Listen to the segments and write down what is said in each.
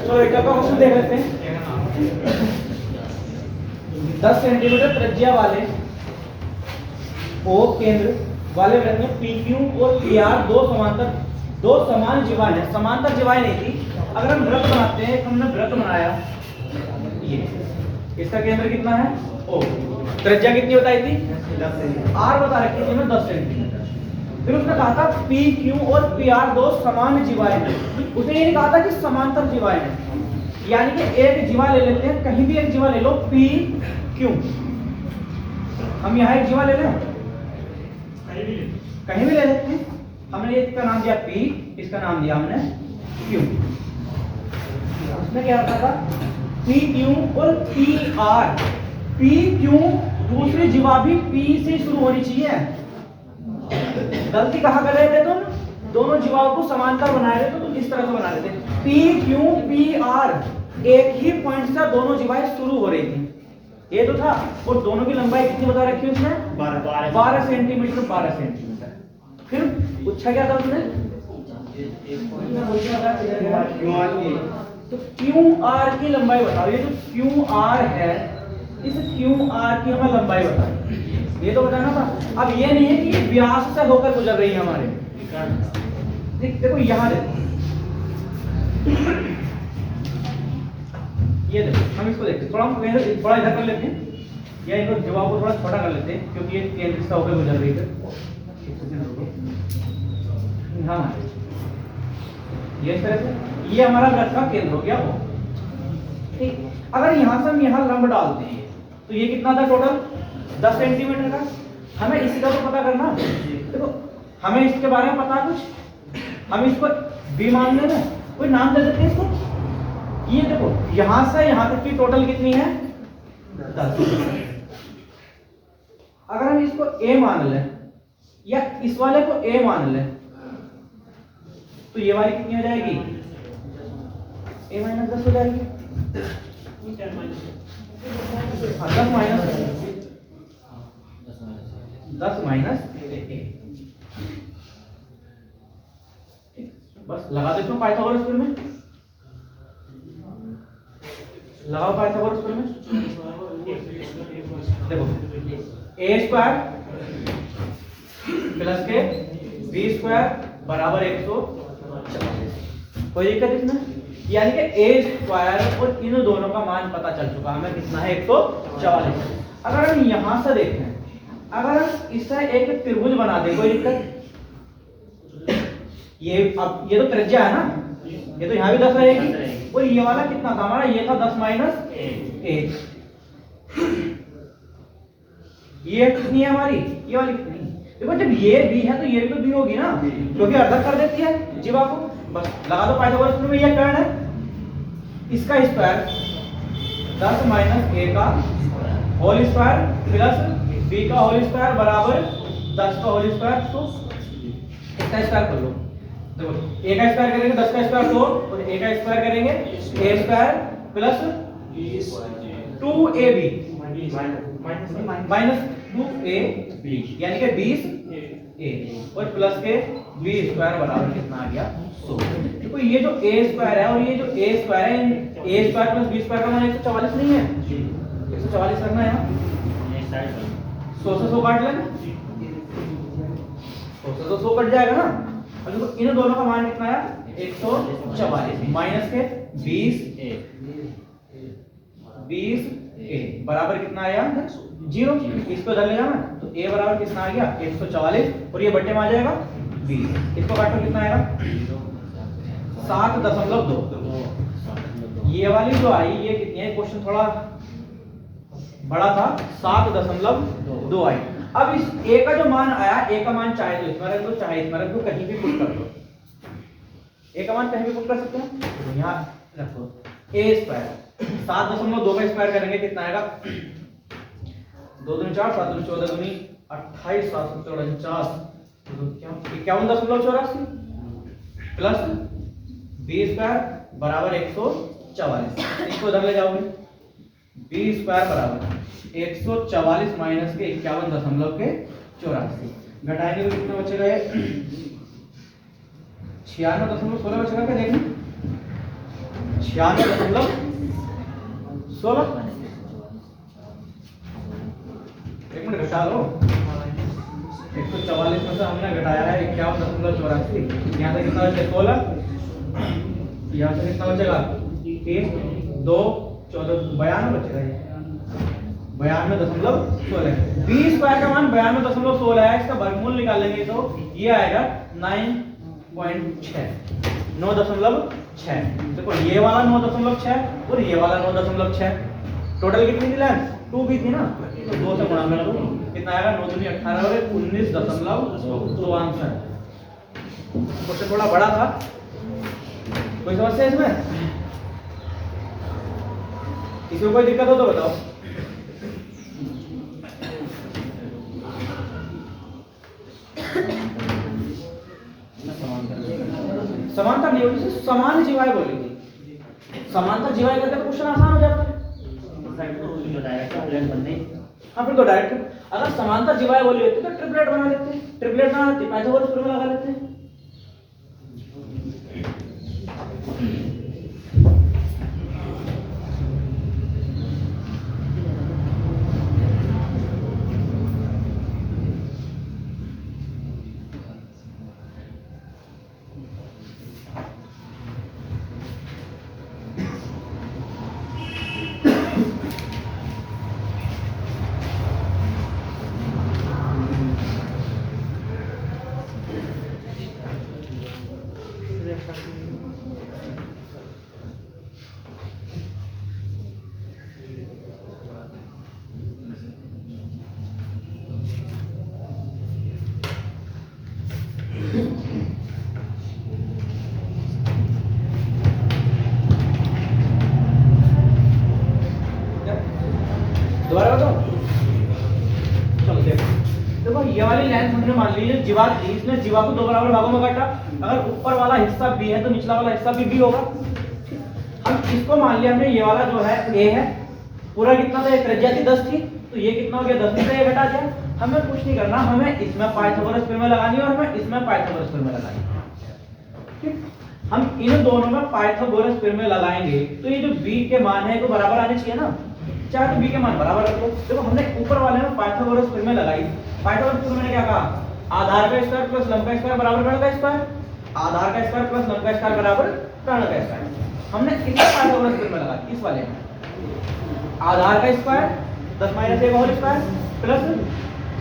तो एक का क्वेश्चन देख लेते हैं। 10 सेंटीमीटर त्रिज्या वाले ओ केंद्र वाले वृत्त में PQ और PR दो समान जीवाएं हैं। समांतर जीवाएं नहीं थी। अगर हम वृत्त बनाते हैं, हमने वृत्त बनाया, ये इसका केंद्र कितना है O, त्रिज्या कितनी बताई थी 10 सेंटीमीटर, R बता रखी थी मैं 10 सेंटीमीटर। फिर उसने कहा था PQ और PR दो समान जीवाएं हैं। उसने ये नहीं कहा था कि समांतर जीवाएं हैं, यानी कि एक जीवा ले लेते हैं, कहीं भी एक जीवा ले लो PQ। हम यहाँ एक जीवा ले लें, कहीं भी ले लेते हैं। हमने इसका नाम दिया P, इसका नाम दिया हमने Q। उसने क्या रखा था PQ और PR। PQ दूसरी जीवा भी P से शुरू होनी चाहिए। गलती कहाँ कर रहे थे तुम? दोनों जीवाओं को समांतर बना रहे थे, तो इस तरह से बना रहे थे। PQ PR एक ही पॉइंट से दोनों जीवाएं शुरू हो रही थी, ये तो था। और दोनों की लंबाई कितनी बता रखी है उसने 12 सेंटीमीटर। 12 सेंटीमीटर। फिर पूछा क्या था उसने तो QR की लंबाई बताओ। ये जो QR है, इस QR की हमें लंबाई बताओ, ये तो बताना था। अब ये नहीं है कि व्यास से होकर गुजर रही है हमारे। देखो यहां देखो, ये देखो, हम इसको देखते हैं। थोड़ा हम बड़ा इधर कर लेते हैं, या इनको जवाब को थोड़ा छोटा कर लेते हैं, क्योंकि ये केंद्र से होकर गुजर रही है। हाँ, ये इस तरह से ये हमारा वृत्त का केंद्र हो गया वो। ठीक, अगर यहां से हम यहाँ लंब डालते हैं तो ये कितना था टोटल 10 सेंटीमीटर का। हमें इसी का तो पता करना। देखो हमें इसके बारे में पता कुछ, हम इसको B मान लेना, कोई नाम दे देते हैं इसको। ये देखो यहां से यहां तक की टोटल कितनी है 10। अगर हम इसको A मान लें या इस वाले को A मान लें तो ये वाली कितनी हो जाएगी A - 10 हो जाएगी। 10 माइनस A। बस लगा देते हो पाइथागोरस थ्योरम में, लगाओ पाइथागोरस थ्योरम में। देखो A² प्लस के B² बराबर 140। कोई दिक्कत इसमें? यानी कि A² और इन दोनों का मान पता चल चुका हमें कितना है 144। अगर हम यहां से देखें, अगर हम इससे एक त्रिभुज बना दें, कोई दिक्कत? ये अब ये तो त्रिज्या है ना, ये तो यहाँ भी 10 रहेगी। और ये वाला कितना था हमारा, ये था 10 माइनस 1। ये कितनी है हमारी, ये वाली कितनी? देखो जब ये B है तो ये भी तो B होगी ना, क्योंकि अर्धा कर देती है जीवा को। बस लगा दो पाइथागोरस थ्योरम में। ये कर्ण है, इसका स्क्वायर 10 माइनस A का होल स्क्वायर प्लस B का होल स्क्वायर बराबर 10 का होल स्क्वायर। तो इसका स्क्वायर कर लो। देखो A का स्क्वायर करेंगे 10 का स्क्वायर 100, और A का स्क्वायर करेंगे A² plus 2AB minus 2AB, यानी कि 20A और प्लस के B² बराबर कितना आ गया 100। देखो ये जो A² है और ये जो A² है, A² प्लस B² का मान 144 नहीं है? 144 रखना है यहाँ। 100 से 100 काट लेना, 100 से 100 कट जाएगा ना। और देखो इन दोनों का मान कितना है 144 माइनस के 20A बराबर कितना आया 0। इसको इधर ले जाना तो A बराबर कितना आ गया 144, और ये बट्टे में आ जाएगा 20। इसको काटो कितना आएगा 7.2। ये वाली जो आई ये कितनी है, क्वेश्चन थोड़ा बड़ा था, 7.2 आई। अब इस A का जो मान आया, A का मान चाहे तो इसमें रख दो, चाहे इसमें रख दो, कहीं भी पुट कर दो। A का मान कहीं भी पुट कर सकते हैं, तो यहाँ रखो A²। 7.2 का स्क्वायर करेंगे कितना आएगा 2 दूनी 4, 7 दूनी 14 दूनी 28, 749 51.84 प्लस B² बराबर 144। इसको उधर ले जाओगे, B² बराबर 144 माइनस के 51.84। घटाएंगे तो कितना बचेगा ये 96.16 बचेगा क्या देखना, 96.16, एक मिनट घटा लो, 144 में से हमने घटाया है 51.84, यहाँ से कितना बचे 16, यहाँ से कितना बचेगा 3 2 14 92 बचेगा, ये 92.16। 20 स्क्वायर का मान 92.16 है, इसका वर्गमूल निकालेंगे तो ये आएगा 9.6, 9.6। देखो ये वाला 9.6 और ये वाला 9.6, टोटल कितनी थी लेंथ 2 भी थी ना, तो 2 से गुणा कर दो, कितना आएगा 9 दूनी 18 और 19.2 आंसर। क्वेश्चन थोड़ा बड़ा था, कोई समस्या इसमें, इसमें कोई दिक्कत हो तो बताओ। समांतर नहीं होती, समान जीवाएं बोली थी, समांतर जीवाएं करके तो क्वेश्चन आसान हो जाता है। हाँ फिर तो डायरेक्ट, अगर समांतर जीवाएं बोली होती तो ट्रिपलेट बना लेते हैं, ट्रिपलेट ना आती पाइथागोरस फॉर्मूला लगा लेते हैं। दोबारा बताओ, चलो देखो ये वाली लेंथ हमने मान लीजिए जीवा थी, इसने जीवा को 2 बराबर भागों में काटा, अगर ऊपर वाला हिस्सा b है तो निचला वाला हिस्सा भी b होगा। हम इसको मान लिया हमने, ये वाला जो है a है, पूरा कितना था, ये त्रिज्या थी 10 थी, तो ये कितना हो गया 10 में से ये घटा दिया। हमें कुछ नहीं करना, हमें इसमें पाइथागोरस प्रमेय लगानी है और हमें इसमें पाइथागोरस प्रमेय लगानी है। ठीक, हम इन दोनों में पाइथागोरस प्रमेय लगाएंगे तो ये जो b के मान है को बराबर आने चाहिए ना, चाहे तो b के मान बराबर रखो। देखो हमने ऊपर वाले में पाइथागोरस प्रमेय लगाई, पाइथागोरस प्रमेय ने क्या कहा, आधार का स्क्वायर प्लस लंब का स्क्वायर बराबर कर्ण का स्क्वायर, आधार का स्क्वायर प्लस लंब का स्क्वायर बराबर कर्ण का स्क्वायर। हमने इसमें पाइथागोरस प्रमेय लगा, इस वाले में आधार का स्क्वायर 10 - a का होल स्क्वायर प्लस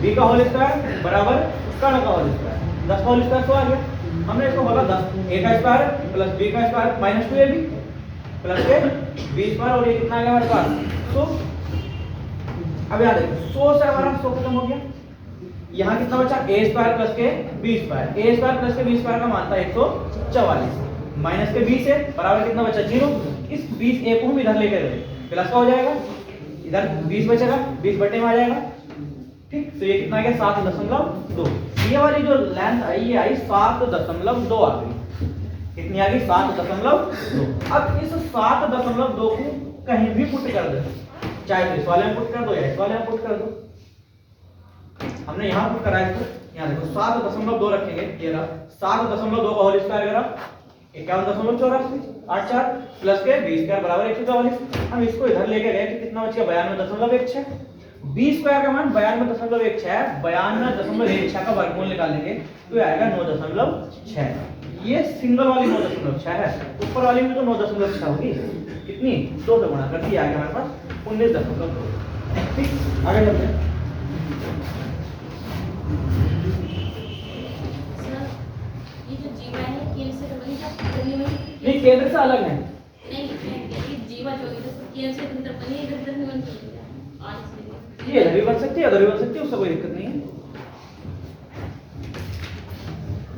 b का होल स्क्वायर बराबर कर्ण का होल स्क्वायर, 10 का होल स्क्वायर तो आ गया। हमने इसको बोला 10 a का स्क्वायर प्लस b का स्क्वायर माइनस 2ab प्लस के b स्क्वायर, और ये कितना आ गया हमारे पास 100। अब याद है 100 से हमारा 100 खत्म हो गया, यहाँ कितना बचा a स्क्वायर प्लस के b square, a square plus के b स्क्वायर का मान था 144 माइनस के 20 है बराबर कितना बचा 0। इस 20a को हम इधर लेकर गए, प्लस का हो जाएगा, इधर 20 बचेगा, 20 बटे में आ जाएगा। ठीक, तो ये कितना आ गया 7.2। ये वाली जो लेंथ आई ये आई 7.2 आ गई, कितनी आ गई 7.2। अब इस 7.2 को कहीं भी पुट कर दो, चाहे तो इस वाले में पुट कर दो या इस वाले में पुट कर दो। हमने यहाँ पुट करा इसको, यहाँ देखो 7.2 रखेंगे, ये रहा 7.2 का होल स्क्वायर करा 51.84 प्लस के 20 स्क्वायर बराबर 144। हम इसको इधर लेके गए कि कितना बच गया 92.16। 20 स्क्वायर का मान 92.16 है, 92.16 का वर्गमूल निकालेंगे तो ये आएगा 9.6। ये सिंगल वाली 9.6 है, ऊपर वाली में तो 9.6 होगी, कितनी 2 से गुणा कर दिया, आ गया हमारे पास 19.2। ठीक, आगे चलते हैं। नहीं केंद्र से अलग है, जीवा जो केंद्र से अंदर बनी है, इधर नहीं बन सकती, ये इधर भी बन सकती है, उधर भी बन सकती है, उससे कोई दिक्कत नहीं है।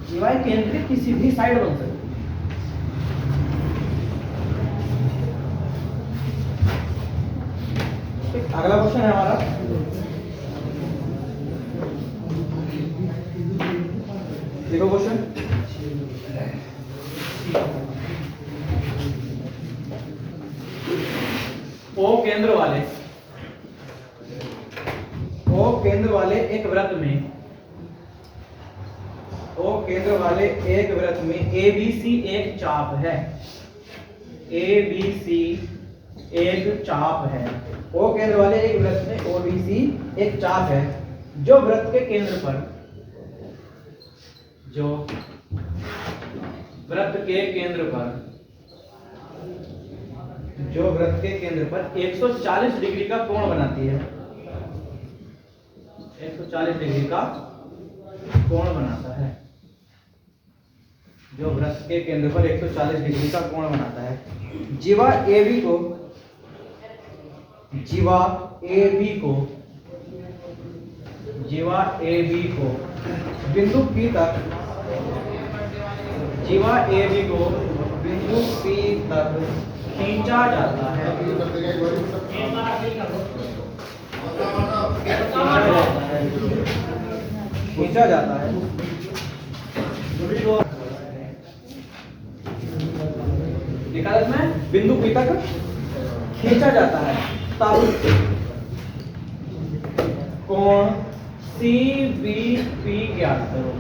जीवाएं केंद्र की किसी भी साइड बन सकती है। अगला क्वेश्चन है हमारा, देखो क्वेश्चन, ओ केंद्र वाले एक वृत्त में ओ केंद्र वाले एक वृत्त में ABC एक चाप है। ABC एक चाप है। ओ केंद्र वाले एक वृत्त में OBC एक चाप है जो वृत्त के केंद्र पर, जो वृत्त के केंद्र पर, जो वृत्त के केंद्र पर 140 डिग्री का कोण बनाती है। 140 डिग्री का कोण बनाता है। जो वृत्त के केंद्र पर 140 डिग्री का कोण बनाता है। जीवा AB को, जीवा AB को, जीवा AB को बिंदु P तक, जीवा AB को बिंदु P तक खींचा जाता है। खींचा जाता है। निकालत में बिंदु P तक खींचा जाता है। तब कोण CBP ज्ञात करो।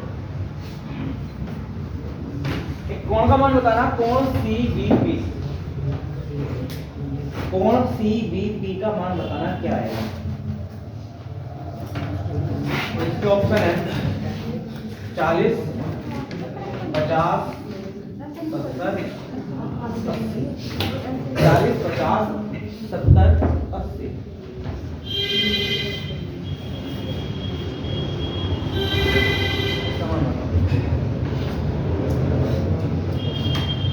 एक कोण का मान बताना, कोण CBP, कोण CBP का मान बताना क्या है। इसके ऑप्शन है 40, 50, 70, 40, 50, 70, 80।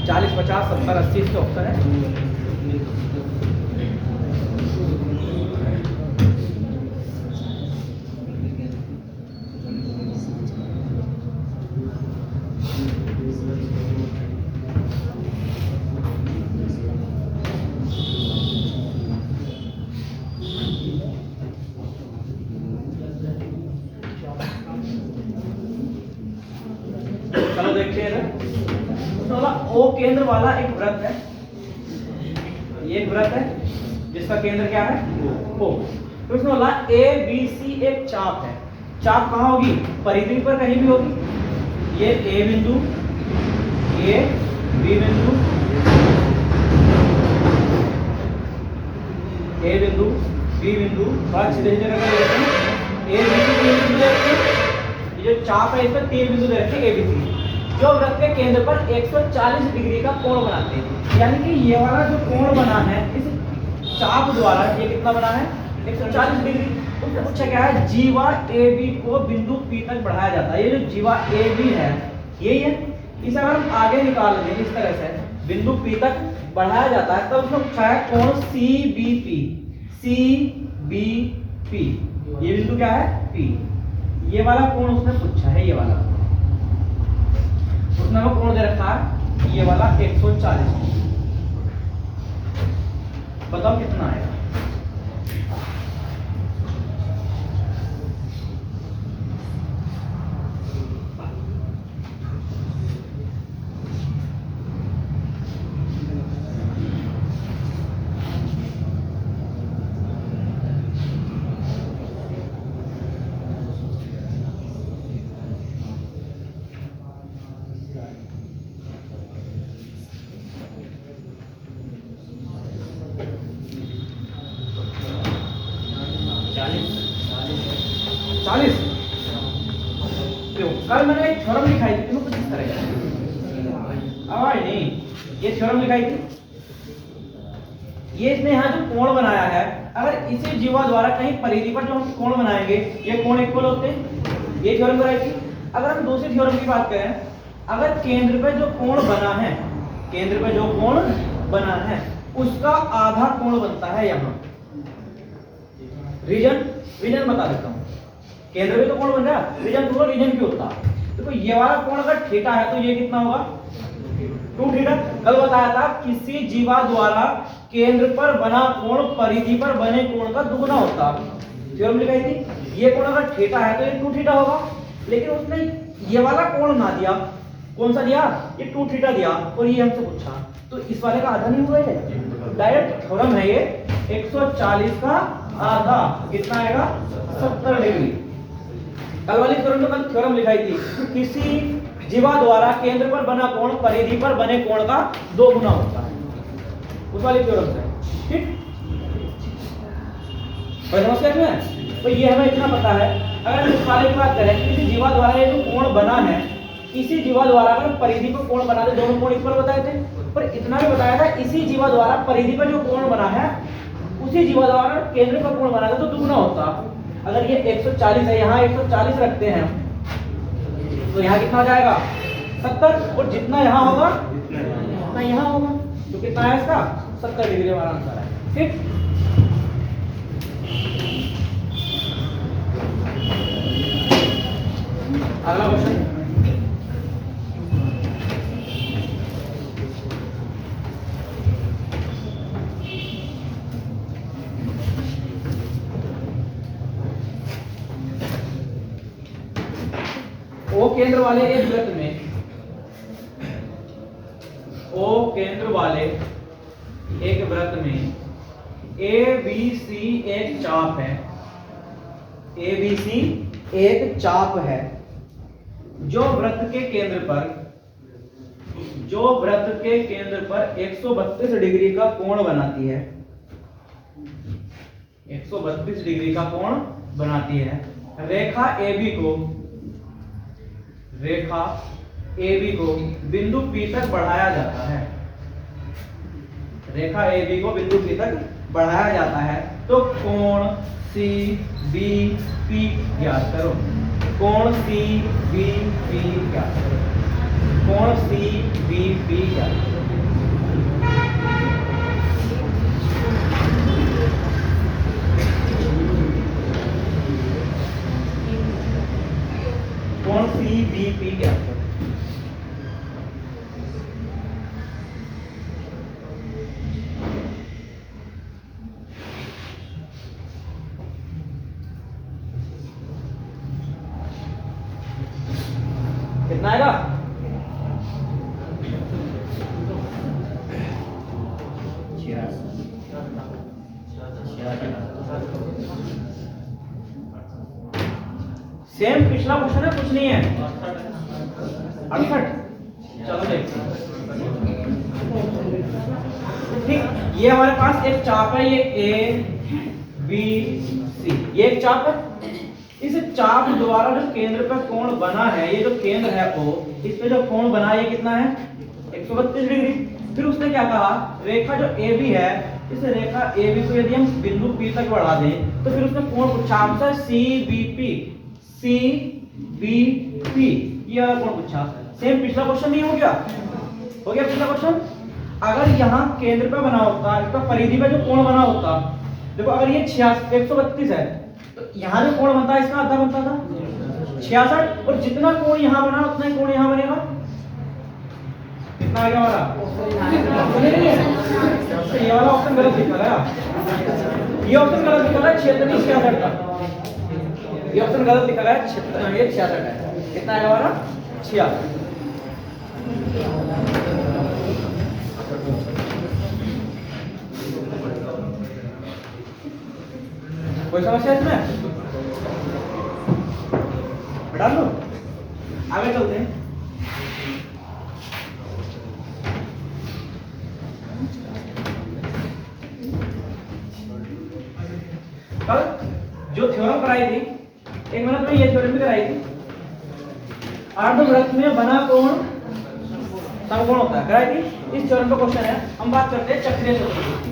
40, 50, 70, 80 इसके ऑप्शन है। चलो देखते हैं। ओ केंद्र वाला एक वृत्त है। ये एक वृत्त है जिसका केंद्र क्या है? O। तो इसमें बोला ABC एक चाप है। चाप कहाँ होगी? परिधि पर कहीं भी होगी। ये A बिंदु, ये B बिंदु, A बिंदु, B बिंदु, थोड़ा सीधे सीधे करके लेते हैं। A बिंदु देखते हैं। ये जो चाप है इसमें 3 बिंदु दे रखे हैं ABC, जो वृत्त के केंद्र पर 140 डिग्री का कोण बनाते हैं। यानी कि ये वाला जो कोण बना है इस चाप द्वारा, ये कितना बना है? 140 डिग्री। उसने पूछा क्या है? जीवा AB को बिंदु P तक बढ़ाया जाता है। ये जो जीवा AB है यही है। इसे अगर हम आगे निकाल दें इस तरह से, बिंदु P तक बढ़ाया जाता है, तब उसने पूछा है कोण CBP। CBP ये बिंदु क्या है? P। ये वाला कोण उसने पूछा है, ये वाला उसने वो कोण दे रखा है, ये वाला 140। बताओ कितना आएगा? कल मैंने एक थ्योरम लिखाई थी, तुमको कुछ इस तरह का आवाज नहीं, ये थ्योरम लिखाई थी। ये इसने यहाँ जो कोण बनाया है, अगर इसे जीवा द्वारा कहीं परिधि पर जो हम कोण बनाएंगे ये कोण इक्वल होते हैं। ये थ्योरम बनाई थी। अगर हम दूसरी थ्योरम की बात करें, अगर केंद्र पे जो कोण बना है, केंद्र पे जो कोण बना है उसका आधा कोण बनता है यहाँ। रीजन बता देता हूँ। केंद्र पे तो कोण बन रहा है, रीजन पूरा रीजन क्यों होता है? देखो ये वाला कोण अगर थीटा है तो ये कितना होगा? 2 थीटा। कल बताया था किसी जीवा द्वारा केंद्र पर बना कोण परिधि पर बने कोण का दुगुना होता है। थ्योरम लिखाई थी। ये कोण अगर थीटा है तो ये 2 थीटा होगा, लेकिन उसने ये वाला कोण ना दिया। कौन सा दिया? ये 2 थीटा दिया और ये हमसे पूछा, तो इस वाले का आधा नहीं हुआ है। डायरेक्ट थ्योरम है ये। 140 का आधा कितना आएगा? 70 डिग्री। कल वाली थ्योरम में कल थ्योरम लिखाई थी, किसी जीवा द्वारा केंद्र पर बना कोण परिधि पर बने कोण का 2 गुना होता है, उस वाली थ्योरम से। ठीक, कोई समस्या नहीं है? तो ये हमें इतना पता है। अगर इस वाले की बात करें, किसी जीवा द्वारा ये जो कोण बना है, इसी जीवा द्वारा अगर परिधि पर कोण बना थे, दोनों कोण इक्वल बताए थे, पर इतना भी बताया था इसी जीवा द्वारा परिधि पर जो कोण बना है, उसी जीवा द्वारा केंद्र पर कोण बना था तो दुगुना होता। अगर ये 140 है, यहाँ 140 रखते हैं, तो यहाँ कितना हो जाएगा 70, और जितना यहाँ होगा उतना यहाँ होगा, तो कितना है इसका 70 डिग्री हमारा आंसर है। ठीक, अगला क्वेश्चन। ओ केंद्र वाले एक वृत्त में, ओ केंद्र वाले एक वृत्त में ABC एक चाप है, ABC एक चाप है, जो वृत्त के केंद्र पर 132 डिग्री का कोण बनाती है, 132 डिग्री का कोण बनाती है। रेखा AB को बिंदु P तक बढ़ाया जाता है, रेखा AB को बिंदु P तक बढ़ाया जाता है, तो कोण CBP ज्ञात करो, कोण CBP ज्ञात करो, कोण CBP ज्ञात करो। कोण CBP ज्ञात करो। कितना आएगा? सेम पिछला क्वेश्चन है, कुछ नहीं है। 68। चलो देखते हैं। ठीक, ये हमारे पास एक चाप है, ये ABC, ये एक चाप है। इस चाप द्वारा जो केंद्र पर कोण बना है, ये जो केंद्र है O, इस पे जो कोण बना है ये कितना है 132 डिग्री। फिर उसने क्या कहा, रेखा जो AB है, इस रेखा AB को यदि हम बिंदु P तक बढ़ा दें, तो फिर उसने कोण पूछा हमसे CBP, ये वाला कोण पूछा। सेम पिछला क्वेश्चन नहीं हो गया? हो गया पिछला क्वेश्चन। अगर यहाँ केंद्र पे बना होता, इसका परिधि पे जो कोण बना होता, देखो अगर ये 132 है, तो यहाँ जो कोण बनता है इसका आधा बनता था 66, और जितना कोण यहाँ बना उतना ही कोण यहाँ बनेगा। कितना आएगा हमारा? नहीं है, तो ये वाला ऑप्शन गलत लिखा है, ये ऑप्शन गलत लिखा है, 66 66 का, ये ऑप्शन गलत लिखा है, ये 66 है। कितना आएगा हमारा? 66। कोई समस्या इसमें? हटा लो, आगे चलते हैं। कल जो थ्योरम कराई थी, एक मिनट में ये थ्योरम भी कराई थी, अर्धवृत्त में बना कोण समकोण होता है, कराई थी। इस थ्योरम का क्वेश्चन है। हम बात करते हैं चक्रीय चतुर्भुज की।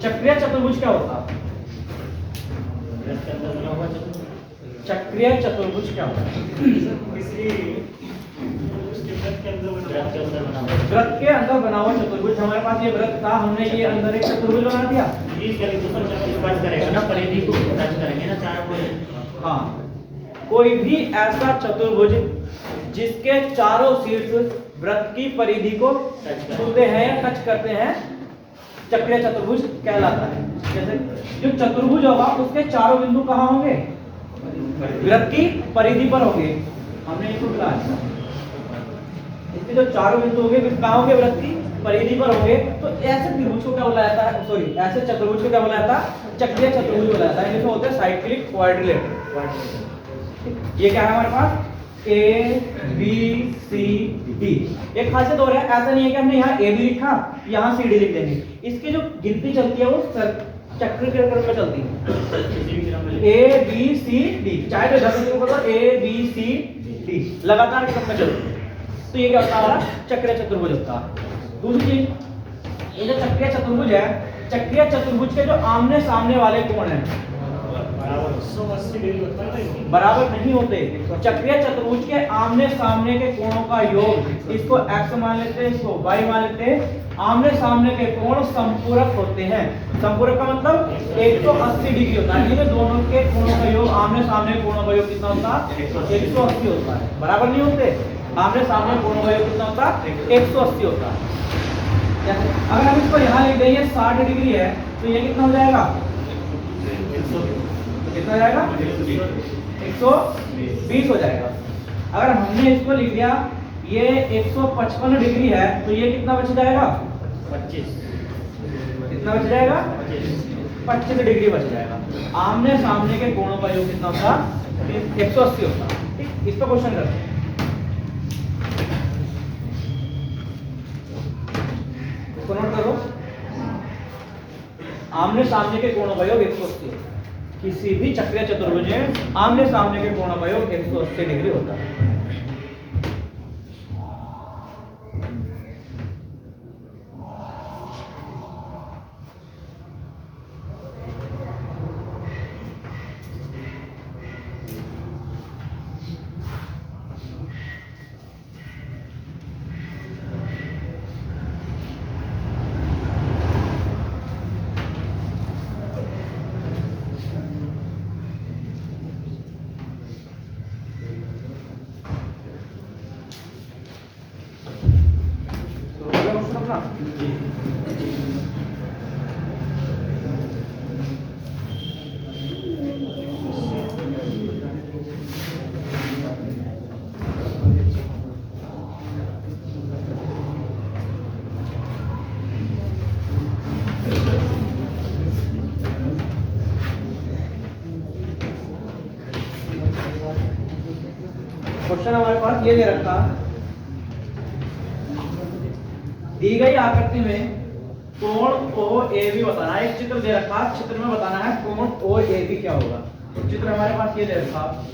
चक्रीय चतुर्भुज क्या होता है? चक्रीय चतुर्भुज क्या होता है? वृत्त के अंदर बना हुआ चतुर्भुज। हमारे पास ये वृत्त था, हमने ये अंदर एक चतुर्भुज बना दिया। हाँ, कोई भी ऐसा चतुर्भुज जिसके चारों शीर्ष वृत्त की परिधि को छूते हैं या टच करते हैं, चक्रीय चतुर्भुज कहलाता है। जैसे जो चतुर्भुज होगा उसके चारों बिंदु कहाँ होंगे? वृत्त की परिधि पर होंगे। हमने इसको बताया, इसके जो चारों बिंदु होंगे कहाँ होंगे? वृत्त की परिधि पर होंगे तो ऐसे त्रिभुज को क्या बोला जाता है, सॉरी ऐसे चतुर्भुज को क्या बोला जाता है, चक्रीय चतुर्भुज बोला जाता है। जिसमें होते हैं साइक्लिक क्वाड्रिलेटरल। ये क्या है हमारे पास, ए बी सी डी। एक खासियत और है, ऐसा नहीं है कि हमने यहाँ ए बी लिखा यहाँ सी डी लिख देंगे। इसकी जो गिनती चलती है वो चक्र के क्रम में चलती है, ए बी सी डी, चाहे तो इधर से ऊपर ए बी सी डी लगातार क्रम में चलती है। तो ये क्या होता है हमारा चक्रीय चतुर्भुज होता है। दूसरी चीज, ये जो चक्रीय चतुर्भुज है, चक्रीय चतुर्भुज के जो आमने सामने वाले कोण हैं बराबर नहीं होते। चक्रीय चतुर्भुज के आमने सामने के कोणों का योग, इसको x मान लेते हैं, इसको y मान लेते हैं। आमने सामने के कोण संपूरक होते हैं। संपूरक का मतलब 180 डिग्री होता है। इन दोनों के कोणों का योग, आमने सामने कोणों का योग कितना होता है, 180 होता है। बराबर नहीं होते, आमने सामने कोणों का योग कितना होता है, 180 होता है। अगर हम इसको यहाँ लिख दें 60 डिग्री है तो ये कितना हो जाएगा, कितना हो जाएगा, 120 हो जाएगा। अगर हमने इसको लिख दिया ये 155 डिग्री है तो ये कितना बच जाएगा, 25, कितना बच जाएगा, 25 डिग्री बच जाएगा। आमने सामने के कोणों का योग कितना होता, 180 होता। ठीक, इसका क्वेश्चन करते हैं। इसको नोट करो, आमने सामने के कोणों का योग 180। किसी भी चक्रीय चतुर्भुज में आमने सामने के कोणों का योग 180 डिग्री होता है। क्वेश्चन हमारे पास ये दे रखा, दी गई आकृति में कोण ओ ए बी बताना है। एक चित्र दे रखा, चित्र में बताना है कोण ओ ए बी क्या होगा। तो चित्र हमारे पास ये दे रखा,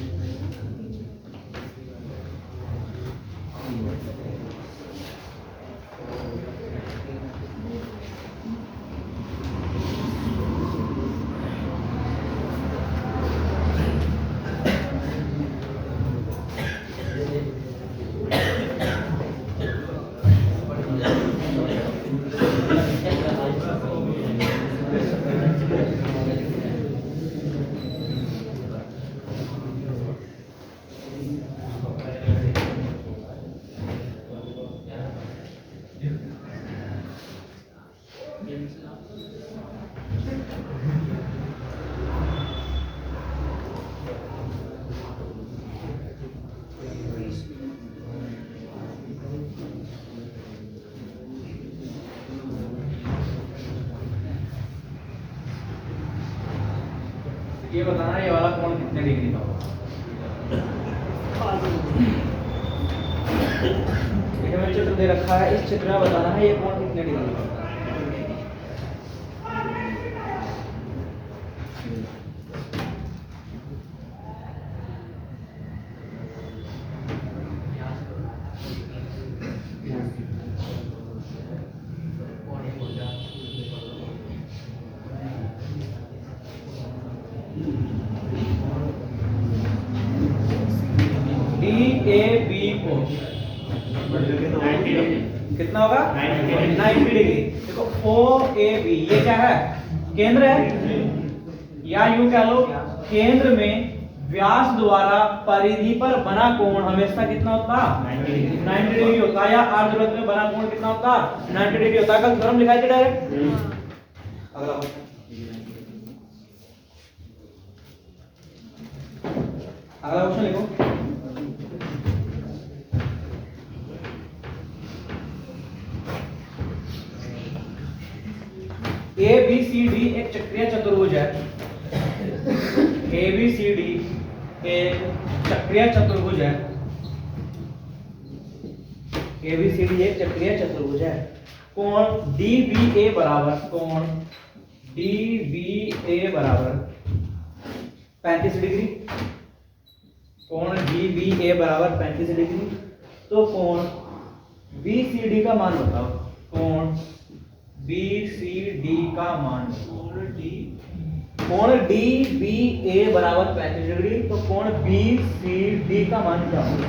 ये बताना है ये वाला कोण कितने डिग्री का होगा। हमें चित्र दे रखा है, इस चित्र में बताना है ये कोण कितने डिग्री का होगा। DAB को कितना होगा, 90 डिग्री। देखो OAB ये क्या है, केंद्र है, या यूं कह लो केंद्र में व्यास द्वारा परिधि पर बना कोण हमेशा कितना होता है, 90 डिग्री होता है। या अर्धवृत्त में बना कोण कितना होता है, 90 डिग्री होता है। कल थ्योरम लिखाई थी डायरेक्ट। अगला क्वेश्चन लिखो, ए बी सी डी एक चक्रीय चतुर्भुज है। ए बी सी डी एक चक्रीय चतुर्भुज है। ए बी सी डी एक चक्रीय चतुर्भुज है। कोण डी बी ए बराबर, कोण डी बी ए बराबर 35 डिग्री। कोण डी बी ए बराबर 35 डिग्री। तो कोण बी सी डी का मान बताओ। कोण बी सी डी का मान, कोण डी बी ए बराबर 35 डिग्री। तो कोण बी सी डी का मान क्या होगा?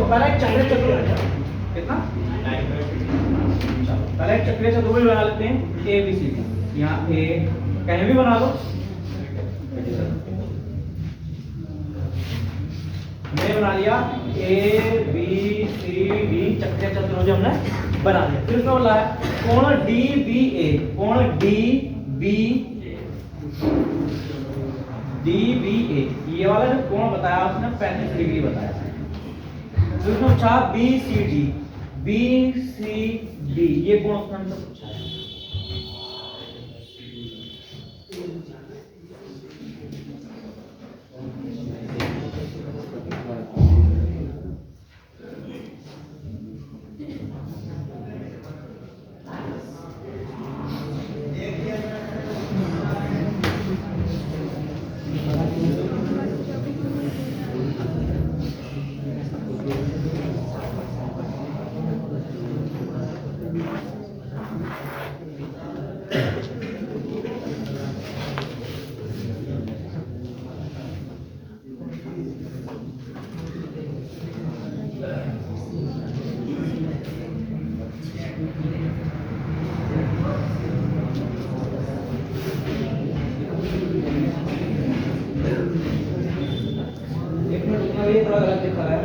पहले एक चक्रीय चतुर्भुज, कितना पहले एक चक्रीय चतुर्भुज बना लेते हैं ए बी सी डी। यहाँ ए कहीं भी बना दो, मैंने बना लिया ए बी सी डी चक्रीय चतुर्भुज हमने बना लिया। फिर उसमें बोला है कोण डी बी ए, कोण डी बी ए, ये वाला जो कोण बताया उसने 35 डिग्री बताया। फिर उसने पूछा बी सी डी, ये कोण उसने हमसे पूछा है। ये थोड़ा गलत दिख रहा है।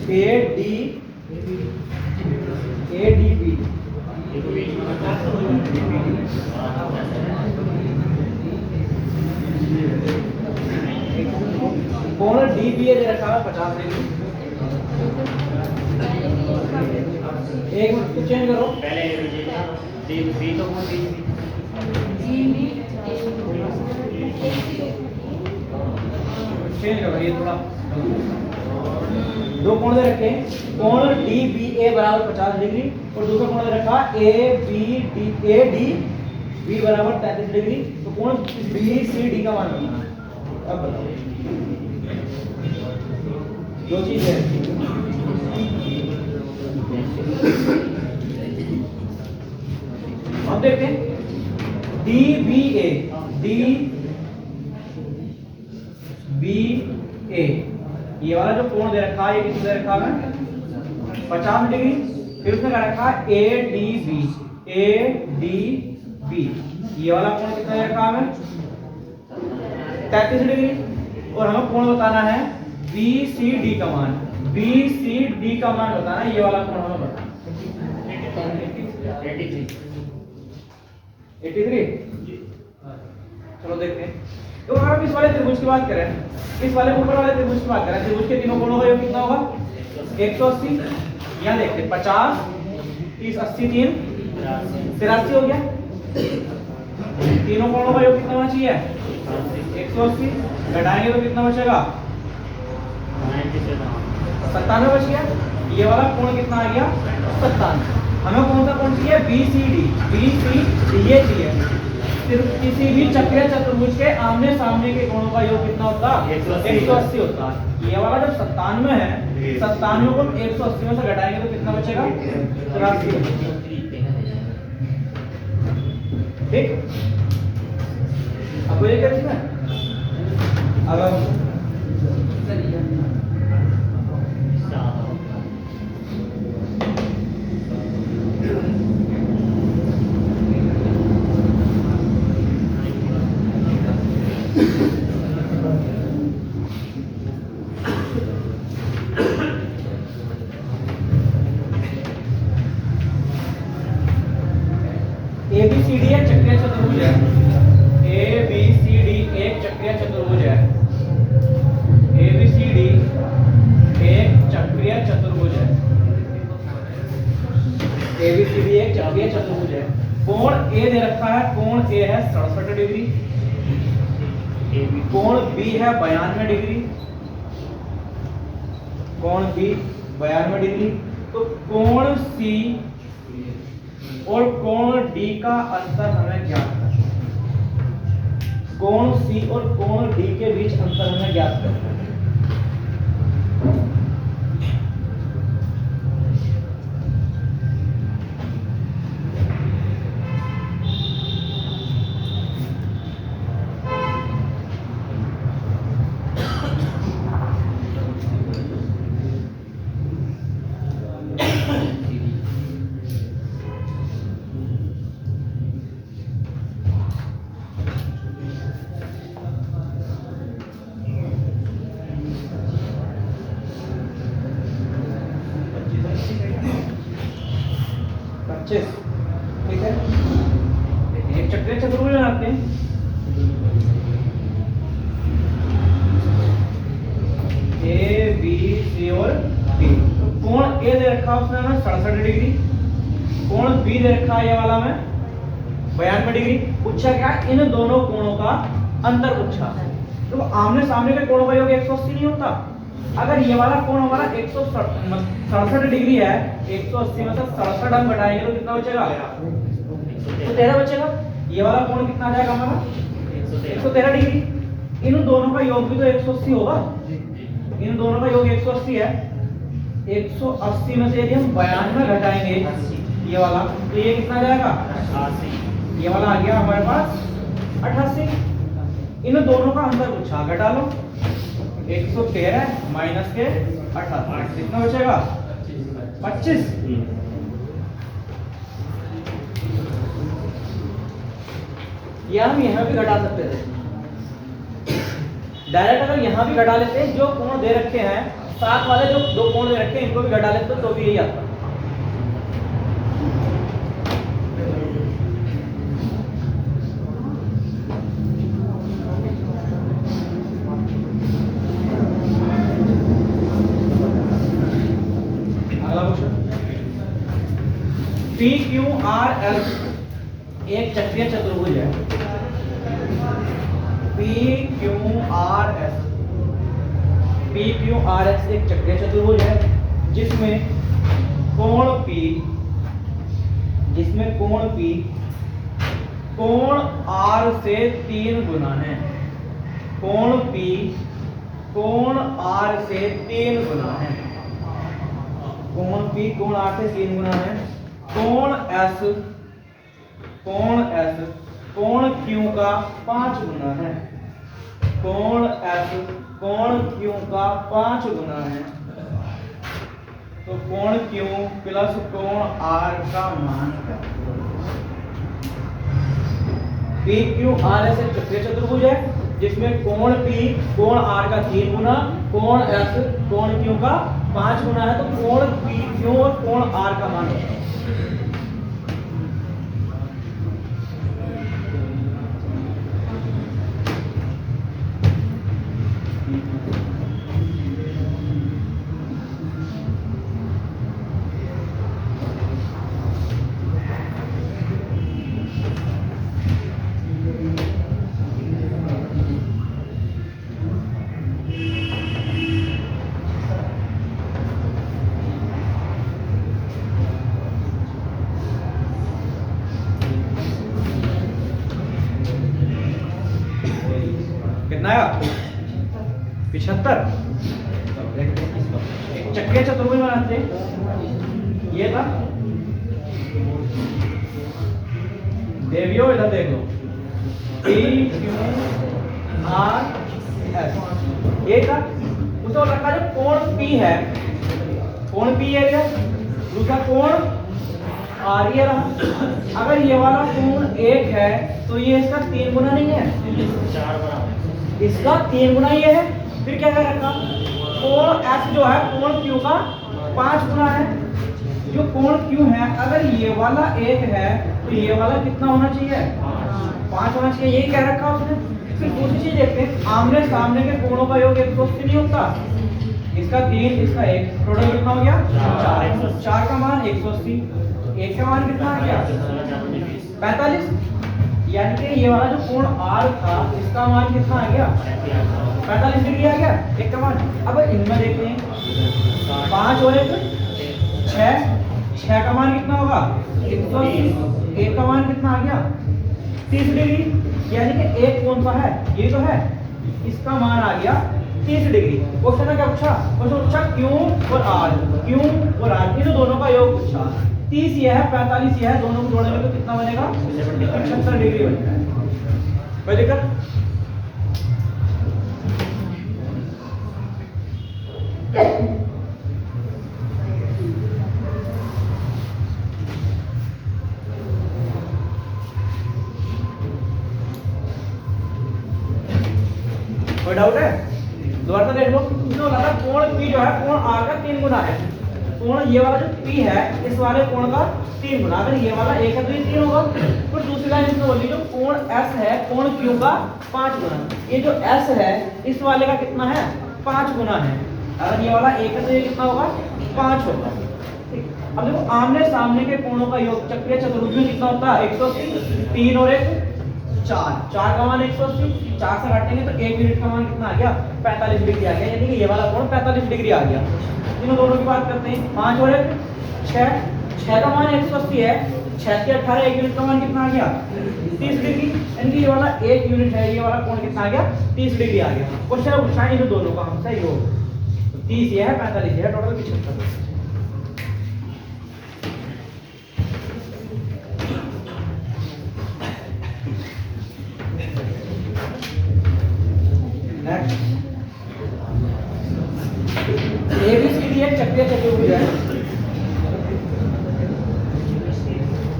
ए डी बी कोण डी बी ए रखा है 50 डिग्री। एक मिनट को चेंज करो, पहले डी बी तो कौन डी चेंज करो, ये थोड़ा दो कोण दे रखे, कोण डी बी ए बराबर 50 डिग्री और दूसरा कोण दे रखा ए डी बी बराबर 33 डिग्री। तो कोण बी सी डी का मान बताना है। अब बताओ, दो चीज है। अब देखते हैं डी बी ए, ये वाला जो कोण दे रखा है, ये कितना दे रखा है 50 डिग्री। फिर उसने क्या रखा ए डी बी, ये वाला कोण कितना दे रखा है 33 डिग्री। और हमें कोण बताना है बी सी डी का मान, बी सी डी का मान बताना है। ये वाला कोण हमें बताना 83। चलो देखते हैं। तो अगर हम इस वाले त्रिभुज की बात करें, इस वाले ऊपर वाले त्रिभुज की बात करें, त्रिभुज के तीनों कोणों का योग कितना होगा 180। यहाँ देखते हैं 50 30 80 3 83 हो गया। तीनों कोणों का योग कितना होना चाहिए 180। घटाएंगे तो कितना बचेगा 97 बच गया। ये वाला कोण कितना आ गया 97। हमें कौन सा कोण चाहिए? BCD। BCD ये चाहिए। सिर्फ किसी भी चक्रीय चतुर्भुज के आमने सामने के कोणों का योग कितना होता है? 180 होता है। ये वाला जब 97 है, 97 को 180 में से घटाएंगे तो कितना बचेगा? 83 बचेगा। ठीक, अब ये क्या चीज है? अब ABCD एक चक्रीय चतुर्भुज है। ABCD एक चक्रीय चतुर्भुज है। ABCD एक चक्रीय चतुर्भुज है। ABCD एक चक्रीय चतुर्भुज है। कोण A दे रखा है, कोण A है 67 डिग्री, कोण B है 92 डिग्री, कोण B 92 डिग्री। तो कोण C और कोण D का अंतर हमें ज्ञात करना है। कोण C और कोण D के बीच अंतर हमें ज्ञात करना है। ठीक है, एक चक्रीय चतुर्भुज बनाते हैं। A, B, C और D। तो कोण A दे रखा है उसने हमें 67 डिग्री, कोण B दे रखा है ये वाला में 92 डिग्री। पूछा क्या? इन दोनों कोणों का अंतर पूछा। तो आमने सामने के कोणों का योग 180 नहीं होता? अगर ये वाला कोण हमारा 167 डिग्री है, 180 में से 67 हम घटाएंगे तो कितना बचेगा? तो 13 बचेगा। ये वाला कोण कितना आ जाएगा हमारा? 113 डिग्री। इन दोनों का योग भी तो 180 होगा। इन दोनों का योग 180 है। 180 में से यदि हम 92 घटाएंगे ये वाला, तो ये कितना आ जाएगा? 88। ये वाला आ गया हमारे पास 88। इन दोनों का अंतर पूछा, घटा लो। 113 माइनस के 88 कितना बचेगा? 25। या हम यहाँ भी घटा सकते थे डायरेक्ट। अगर यहाँ भी घटा लेते हैं, जो कोण दे रखे हैं साथ वाले, जो दो कोण दे रखे हैं इनको भी घटा लेते तो भी यही आता। PQRS एक चक्रीय चतुर्भुज है। PQRS एक चक्रीय चतुर्भुज है जिसमें कोण P कोण R से 3 गुना है। कोण P कोण R से 3 गुना है। कोण P कोण R से 3 गुना है। कोण S कोण Q का 5 गुना है। कोण S कोण Q का 5 गुना है। तो कोण Q प्लस कोण R का मान क्या? PQRS एक चक्रीय चतुर्भुज है जिसमें कोण P कोण R का 3 गुना, कोण S कोण Q का 5 गुना है। तो कोण PQ और कोण R का मान होता है। चलो देखते हैं इसको। एक चक्रीय चतुर्भुज बनाते हैं। ये था देवियो, इधर देख लो, P Q R S, ये था। उसको रखा जो कोण P है, कोण P है क्या, दूसरा कोण R ये रहा। अगर ये वाला कोण 1 है तो ये इसका 3 गुना नहीं है, 4 बराबर, इसका 3 गुना ये है। फिर क्या कर रखा, कोण S जो है कोण Q का 5 गुना है। जो कोण Q है अगर ये वाला 1 है तो ये वाला कितना होना चाहिए, 5 होना चाहिए, यही कह रखा उसने। फिर दूसरी चीज देखते हैं, आमने सामने के कोणों का योग 180 नहीं होता, इसका 3 इसका 1, टोटल कितना हो गया 4। 4 का मान 180, 1 का मान कितना आ गया 45। यानी कि ये वाला जो कोण R था इसका मान कितना आ गया 45 डिग्री आ गया, 1 का मान। अब इनमें देखते हैं 5 और 1 6, 6 का मान कितना होगा 180, 1 का मान कितना आ गया 30 डिग्री। यानी कि एक कौन सा है, ये तो है, इसका मान आ गया 30 डिग्री। क्वेश्चन में क्या पूछा, क्वेश्चन पूछा Q और R, Q और R इन दोनों का योग पूछा। 30 ये है, 45 ये है, दोनों को जोड़ने में तो कितना बनेगा 75 डिग्री बनेगा। कोई दिक्कत? कोई डाउट है? दोबारा देख लो, इसमें बोला था कोण P जो है कोण R का 3 गुना है। कोण ये वाला जो P है इस वाले कोण का 3 गुना, अगर ये वाला 1 है तो ये 3 होगा। फिर दूसरी लाइन इसमें बोली जो कोण S है कोण Q का 5 गुना, ये जो S है इस वाले का कितना है 5 गुना है। अगर ये वाला 1 है तो ये कितना होगा 5 होगा। ठीक, अब देखो आमने सामने के कोणों का योग चक्रीय चतुर्भुज में कितना होता है 180, 3 और 1 4, 4 का मान 180, 4 से काटेंगे तो 1 यूनिट का मान कितना आ गया 45 डिग्री आ गया। यानी कि ये वाला कोण 45 डिग्री आ गया। इन दोनों की बात करते हैं, 5 और 1 6, 6 का मान 180 है, 6 के 18, 1 यूनिट का मान कितना आ गया 30 डिग्री। यानी कि ये वाला 1 यूनिट है, ये वाला कोण कितना आ गया 30 डिग्री आ गया। क्वेश्चन पूछा है इन दोनों का हमसे योग, तो 30 ये है 45 ये है, टोटल 75। ABCD एक चक्रीय चतुर्भुज है।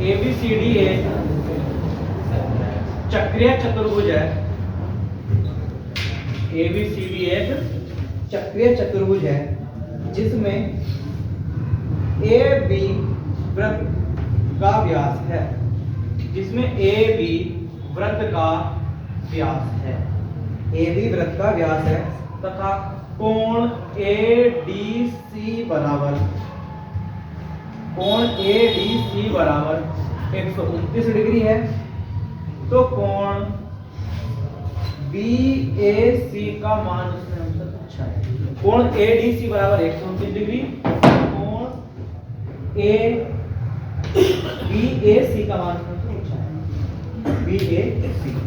ABCD एक चक्रीय चतुर्भुज है। ABCD एक चक्रीय चतुर्भुज है जिसमें AB वृत्त का व्यास है, जिसमें AB वृत्त का व्यास है, AB वृत्त का व्यास है तथा कोण ADC बराबर, कोण ADC बराबर 129 डिग्री है। तो कोण BAC का मान उसने हमसे पूछा है, कोण ADC बराबर 129 डिग्री, कोण BAC का मान उसने पूछा है, BAC।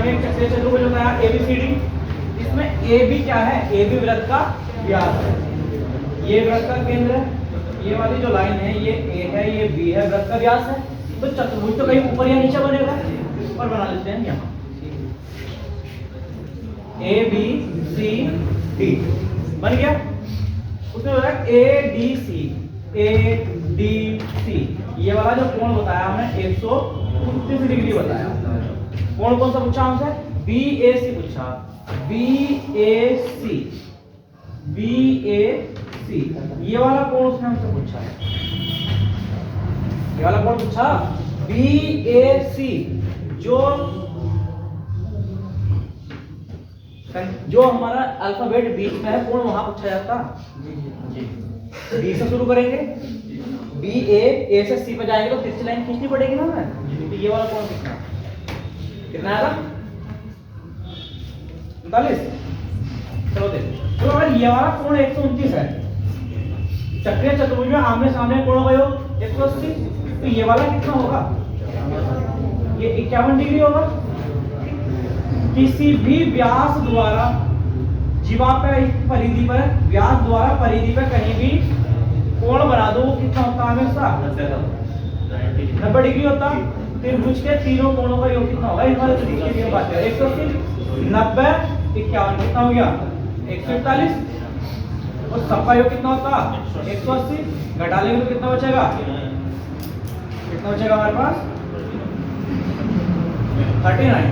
आगे एक चक्रीय चतुर्भुज बताया ABCD। इसमें AB क्या है? AB वृत्त का व्यास है। ये वृत्त का केंद्र है, ये वाली जो लाइन है ये A है, ये B है, वृत्त का व्यास है। तो चतुर्भुज तो कहीं ऊपर या नीचे बनेगा, ऊपर बना लेते हैं यहाँ ABCD बन गया। उसमें बताया ADC ये वाला जो कोण बताया हमने 129 डिग्री बताया। कोण कौन सा पूछा हमसे? BAC पूछा, BAC ये वाला कोण उसने हमसे पूछा है, ये वाला कोण पूछा BAC जो हमारा अल्फाबेट बीच में है कोण वहां पूछा जाता। B से शुरू करेंगे, A से C पे जाएंगे तो तिरछी लाइन खींचनी पड़ेगी ना हमें। तो ये वाला कोण कितना आएगा? 39। चलो देखो, तो अगर ये वाला कोण 129 है, चक्रीय चतुर्भुज में आमने सामने कोणों का योग 180, तो ये वाला कितना होगा? ये 51 डिग्री होगा। किसी भी व्यास द्वारा जीवा पे परिधि पर, व्यास द्वारा परिधि पर कहीं भी कोण बना दो, वो कितना होता है हमेशा? 90 डिग्री होता। त्रिभुज के तीनों कोणों का योग कितना होगा? इस वाले तरीके की बात करें, 180 90 51 कितना हो गया? 141। और सबका योग कितना होता? 180। घटा लेंगे तो कितना बचेगा? कितना बचेगा हमारे पास? 39।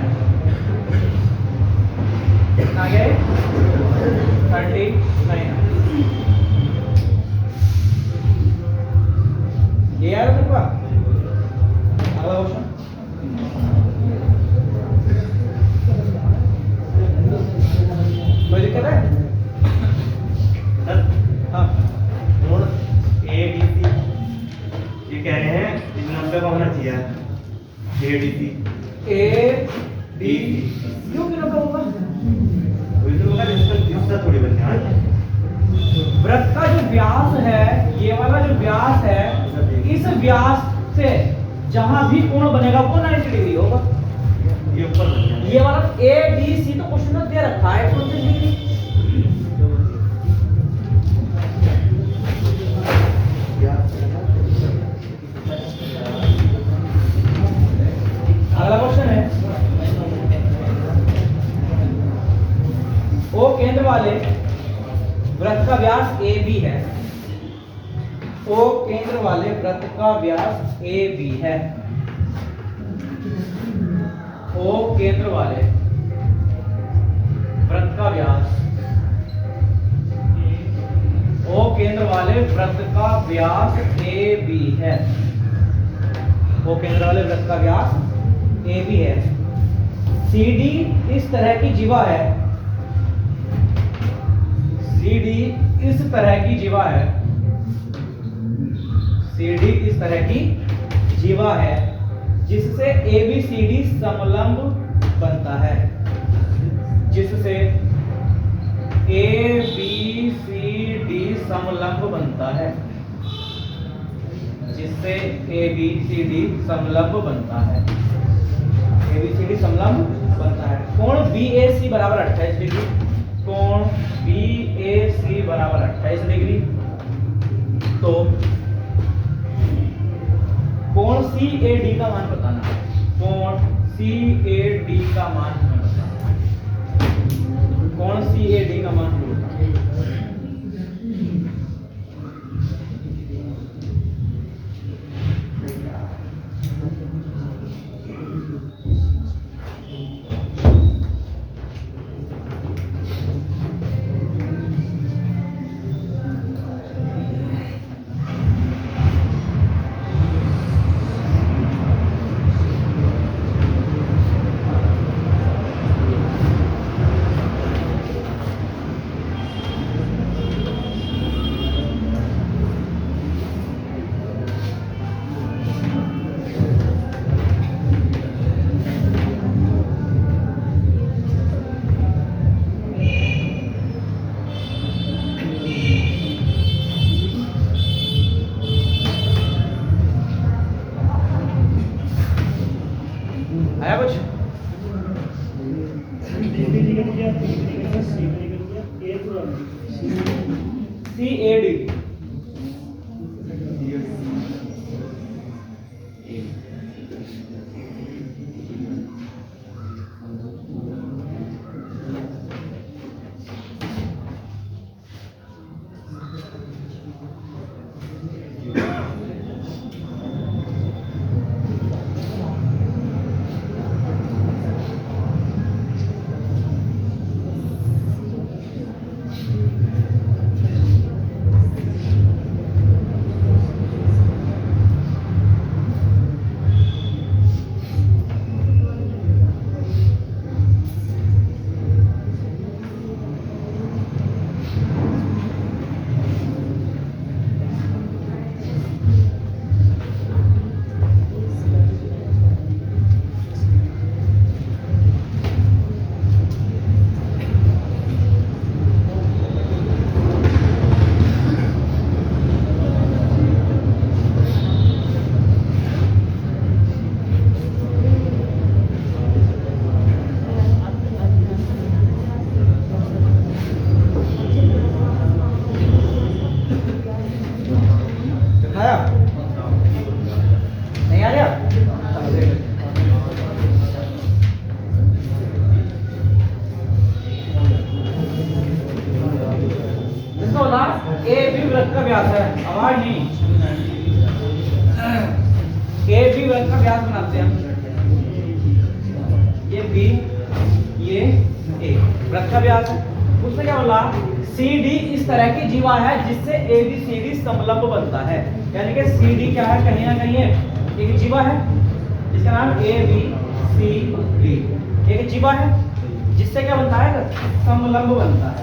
कितना गया? 39। ये आया तेरे पास? अगला क्वेश्चन, कोई दिक्कत है? सर हाँ कोण ADC ये कह रहे हैं 90 का होना चाहिए ADC क्यों कि 90 होगा? वही तो होगा, इसका थोड़ी बनने वाला है। वृत्त का जो व्यास है, ये वाला जो व्यास है, इस व्यास से जहां भी कोण बनेगा वो 90 डिग्री होगा। ये ऊपर बन गया। ये वाला ADC तो क्वेश्चन में दे रखा है 129 डिग्री। अगला क्वेश्चन है, O केंद्र वाले वृत्त का व्यास AB है। O केंद्र वाले वृत्त का व्यास AB है। O केंद्र वाले वृत्त का व्यास, O केंद्र वाले वृत्त का व्यास AB है। O केंद्र वाले वृत्त का व्यास AB है। CD इस तरह की जीवा है, CD इस तरह की जीवा है, CD इस तरह की जीवा है जिससे ABCD समलंब बनता है, जिससे ABCD समलंब बनता है, जिससे ABCD समलंब बनता है, ABCD समलंब बनता है। कोण BAC बराबर 28 डिग्री, कोण BAC बराबर 28 डिग्री। तो कोण CAD का मान बताना है, कोण CAD का मान हमें बताना है, कोण CAD का मान हमें बताना है। आया कुछ? इसका बोला ए बी वृत्त का व्यास है, आवाज नहीं, ए बी वृत्त का व्यास बनाते हैं, ये बी ये ए वृत्त का व्यास है। उसने क्या बोला सी डी इस तरह की जीवा है जिससे ए बी सी डी समलंब बनता है, यानी कि सी डी क्या है, कहीं ना कहीं एक जीवा है जिसका नाम ए बी सी डी, एक जीवा है जिससे क्या बनता है, समलंब बनता है।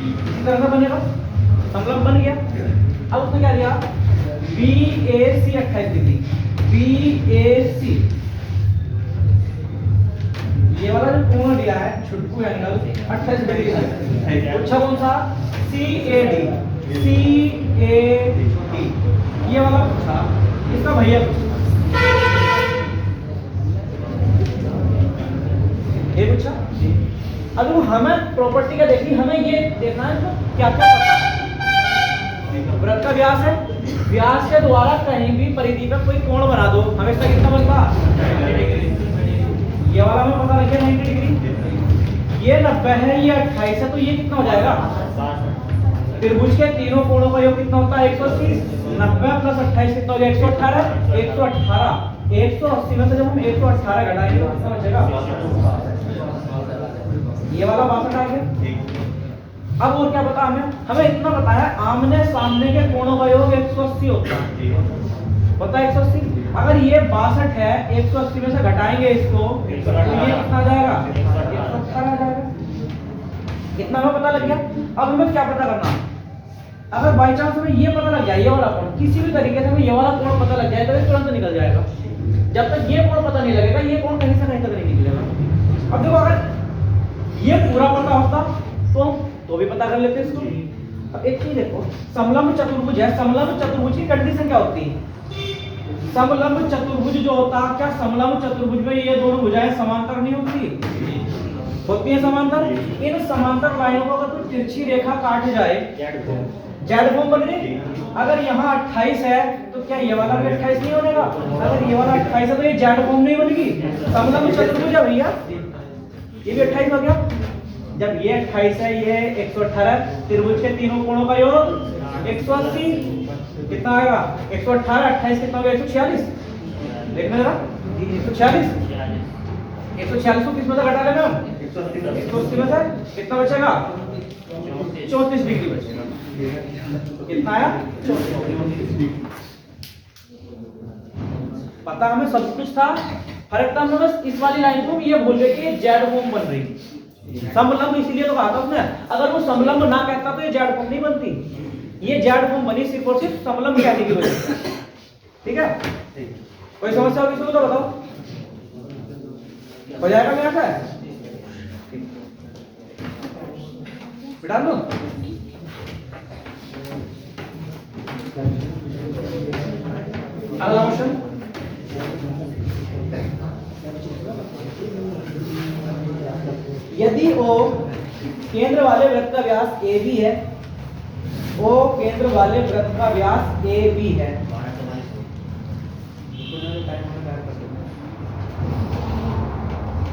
इसी तरह से बनेगा, समलंब बन गया। अब उसने क्या दिया, बी ए सी 28 डिग्री, बी ए सी ये वाला जो कोण दिया है छुटकू एंगल 28 डिग्री है। अच्छा कौन सा, सी A D, C A D ये वाला पूछा, इसका भैया ये पूछा। अब हमें प्रॉपर्टी का देखनी, हमें ये देखना है तो क्या क्या पता है। वृत्त का व्यास है, व्यास के द्वारा कहीं भी परिधि पर कोई कोण बना दो, हमेशा कितना बनता, ये वाला हमें पता लग गया 90 डिग्री, ये 90 है, ये 28 है, तो ये कितना हो जाएगा, त्रिभुज के तीनों कोणों का योग कितना होता है 180, 90 प्लस 28 कितना हो गया 118, 118 180 में से जब हम 118 घटाएंगे तो कितना बचेगा, ये वाला 62 आ गया। अब और क्या पता हमें, हमें इतना पता है आमने सामने के कोणों का योग 180 होता है, पता है 180। अगर ये 62 है, 180 में से घटाएंगे इसको तो ये कितना आ जाएगा, 118 आ जाएगा। कितना हमें पता लग गया। अब हमें क्या पता करना, अगर बाई चांस हमें ये पता लग जाए, ये वाला कोण किसी भी तरीके से हमें ये वाला कोण पता लग जाए तो ये तुरंत निकल जाएगा। जब तक ये कोण पता नहीं लगेगा, ये कोण कहीं से कहीं तक नहीं निकलेगा। अब देखो अगर ये पूरा पता होता तो हम तो भी पता कर लेते इसको। अब एक चीज देखो, समलंब चतुर्भुज है, समलंब चतुर्भुज की कंडीशन क्या होती है, समलंब चतुर्भुज जो होता है, क्या समलंब चतुर्भुज में ये दोनों भुजाएं समांतर नहीं होती, होती है समांतर। इन समांतर लाइनों को अगर कोई तिरछी रेखा काट जाए, जेड फॉर्म बन गई। अगर यहाँ 28 है तो क्या ये वाला भी 28 नहीं बनेगा, अगर ये वाला 28 है तो ये जेड फॉर्म नहीं बनेगी, समलंब चतुर्भुज है भैया, ये भी 28 हो गया। जब ये 28 है, ये 118, त्रिभुज के तीनों कोणों का योग 180 कितना आएगा, 118 28 कितना होगा 146, देखना जरा 146, 146 को किसमें से घटा लेना, 180 में से कितना बचेगा, 34 डिग्री बचेगा। कितना आया, 34। पता हमें सब कुछ था, फर्क था हमें बस इस वाली लाइन को ये बोल रहे कि जेड फॉर्म बन रही, समलंब इसीलिए तो कहा था उसने, अगर वो समलंब ना कहता तो ये जेड फॉर्म नहीं बनती। ये जेड फॉर्म बनी सिर्फ और सिर्फ समलंब कहने की वजह से। ठीक है, कोई समस्या होगी तो बताओ, हो जाएगा मेरा क्या है, बिठा लो। अगला क्वेश्चन, यदि O केंद्र वाले वृत्त का व्यास AB है, O केंद्र वाले वृत्त का व्यास AB है,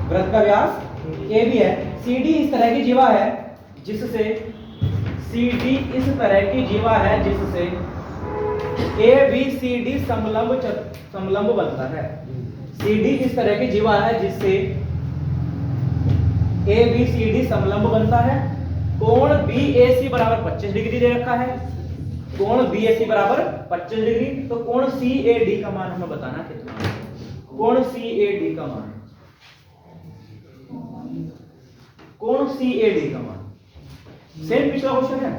वृत्त का व्यास AB है, CD इस तरह की जीवा है जिससे CD इस तरह की जीवा है जिससे ABCD समलंब बनता है। CD इस तरह की जीवा है जिससे ABCD समलंब बनता है। कोण BAC बराबर 25 डिग्री दे रखा है, कोण BAC बराबर 25 डिग्री। तो कोण CAD का मान हमें बताना कितना है, कोण CAD का मान, कोण CAD का मान सेम पिछला क्वेश्चन है।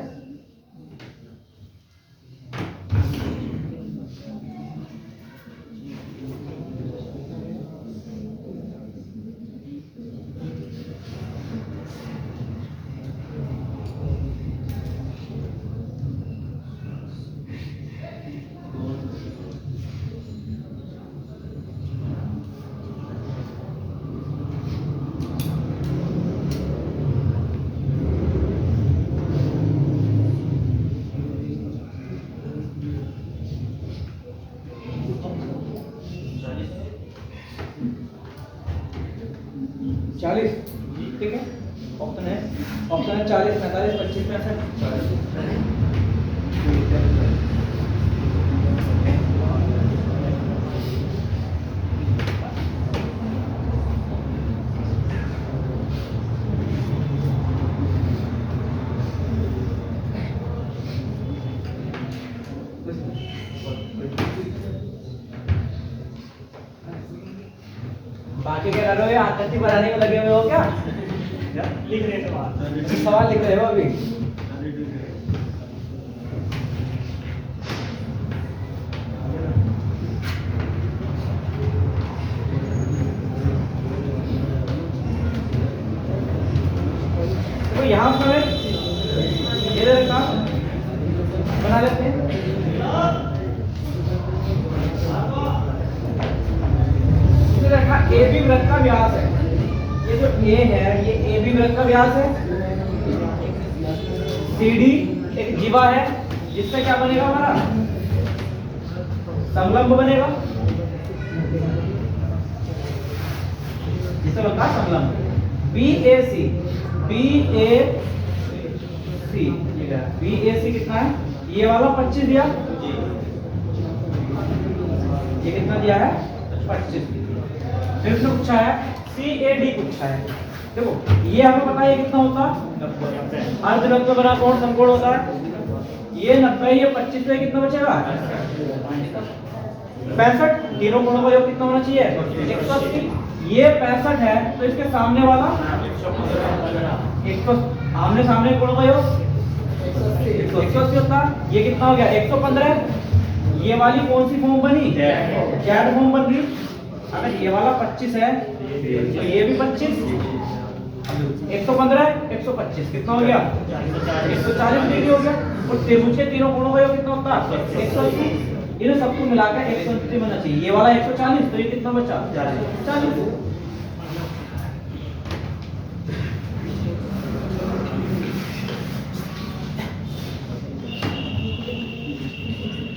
40, ठीक है। ऑप्शन है 40, 45, 25, 65, 40। बाकी क्या कर रहे हो, ये आकृति बनाने में लगे हुए हो क्या? लिख रहे थे सवाल लिख रहे हो अभी? तो यहाँ पर इधर का बना लेते हैं। ए बी वृत्त का व्यास है, ये जो ए है ये ए बी वृत्त का व्यास है। सी डी एक जीवा है जिससे क्या बनेगा हमारा समलंब बनेगा, जिससे बनता है समलंब। बी ए सी कितना है, ये वाला 25 दिया, ये कितना दिया है 25। फिर से पूछा है सी ए डी पूछा है। देखो ये हमें पता है कितना होता है, अर्धवृत्त बना कोण समकोण होता है। ये 90, ये 25 पे कितना बचेगा 65। तीनों कोणों का योग कितना होना चाहिए 180। ये 65 है तो इसके सामने वाला 100, आमने सामने कोणों का योग 180 होता है। ये कितना हो गया 115। ये वाली कौन सी फॉर्म बनी, जेड फॉर्म बन गई। अगर ये वाला 25 है तो ये भी 25, 115 125 कितना हो गया 140 डिग्री हो गया। और त्रिभुज के तीनों कोणों का योग कितना होता है 180। इन्हें सबको मिलाकर 180 बनना चाहिए। ये वाला 140 तो ये कितना बचा 40।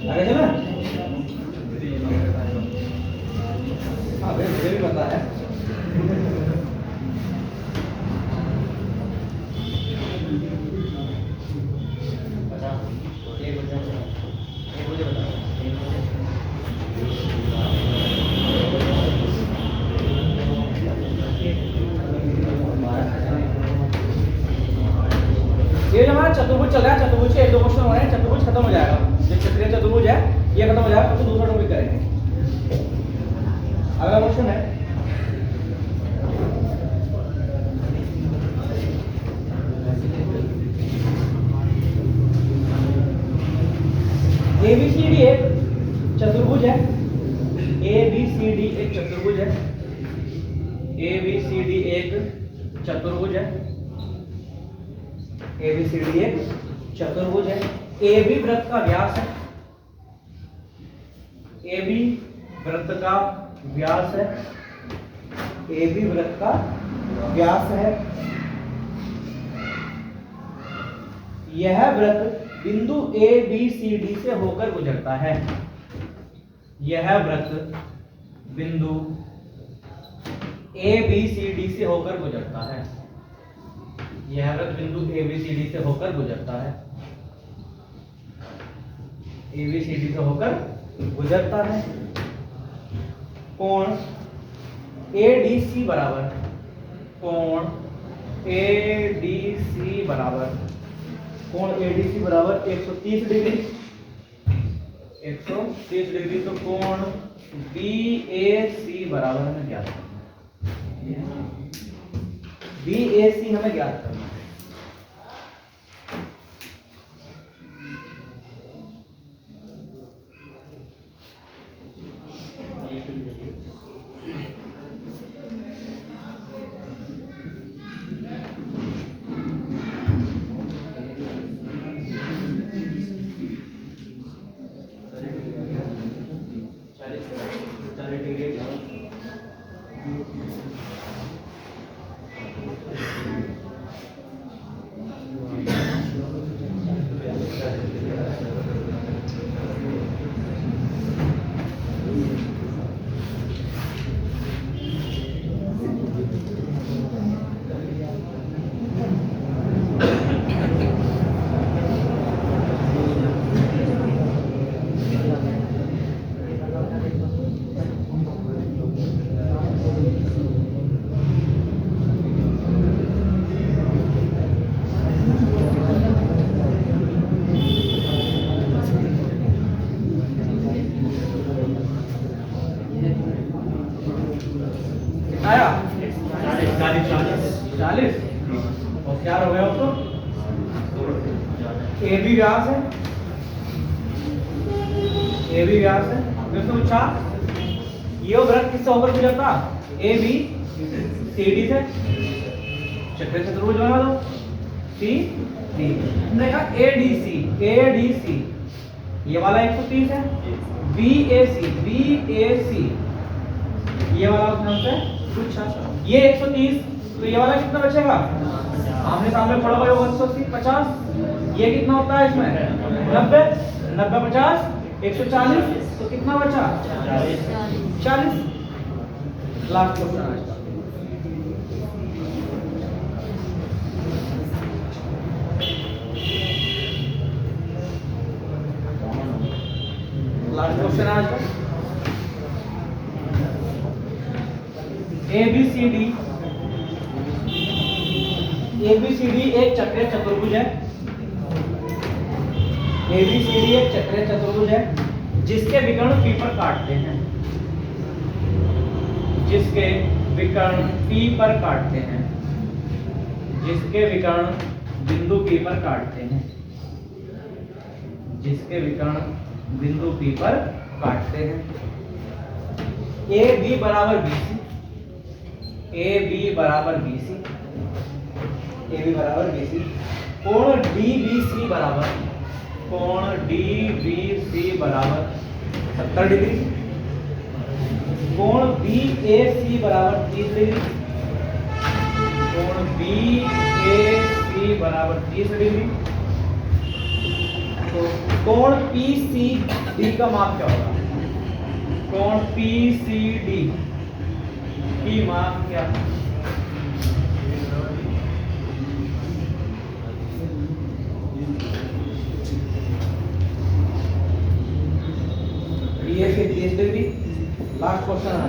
आगे चला। हाँ भाई मुझे भी पता है। ये जो हमारा चतुर्भुज चल रहा है, चतुर्भुज के 1-2 क्वेश्चन हो रहे हैं, चतुर्भुज खत्म हो जाएगा। जो चक्रीय चतुर्भुज है ये खत्म हो जाएगा, तो दूसरा टॉपिक करेंगे। अगला क्वेश्चन है ABCD एक चतुर्भुज है, ABCD एक चतुर्भुज है, ABCD एक चतुर्भुज है, ABCD एक चतुर्भुज है। AB वृत्त का व्यास है, AB वृत्त का व्यास है, AB वृत्त का व्यास है। यह वृत्त बिंदु ABCD से होकर गुजरता है। यह वृत्त बिंदु ABCD से होकर गुजरता है। यह वृत्त बिंदु ABCD से होकर गुजरता है। ABCD से होकर गुजरता है। कोण ADC बराबर, कोण ADC बराबर, कोण ADC बराबर 130 डिग्री, 130 डिग्री। तो कोण BAC बराबर हमें ज्ञात करना है, BAC हमें ज्ञात करना है। आया 40 40 और क्या हो गया उसको ए बी व्यास है, ए बी व्यास है। फिर तो पूछा ये वृत्त किससे होकर गुजरता, ए बी सी डी से, चक्र चतुर्भुज बना दो सी डी। देखा ए डी सी ये वाला 130 है, बी ए सी ये वाला उसने हमसे पूछा ये 130, तो ये वाला कितना बचेगा, आमने सामने पड़ा हुआ 180 50, ये कितना होता है इसमें 90 90 50 140, तो कितना बचा 40। लास्ट क्वेश्चन आज का लास्ट क्वेश्चन आज का ए बी सी डी एक चक्रीय चतुर्भुज है, ए बी सी डी एक चक्रीय चतुर्भुज है जिसके विकर्ण P पर काटते हैं, जिसके विकर्ण P पर काटते हैं, जिसके विकर्ण बिंदु P पर काटते हैं, जिसके विकर्ण बिंदु P पर काटते हैं। ए बी बराबर BC, ए बी बराबर BC, ए बी बराबर BC, कोण DBC बराबर, कोण DBC बराबर 70 डिग्री, कोण BAC बराबर 30 डिग्री, कोण BAC बराबर 30 डिग्री। तो कोण PCD का माप क्या होगा, कोण PCD की माप क्या, ये से 30 डिग्री। लास्ट क्वेश्चन है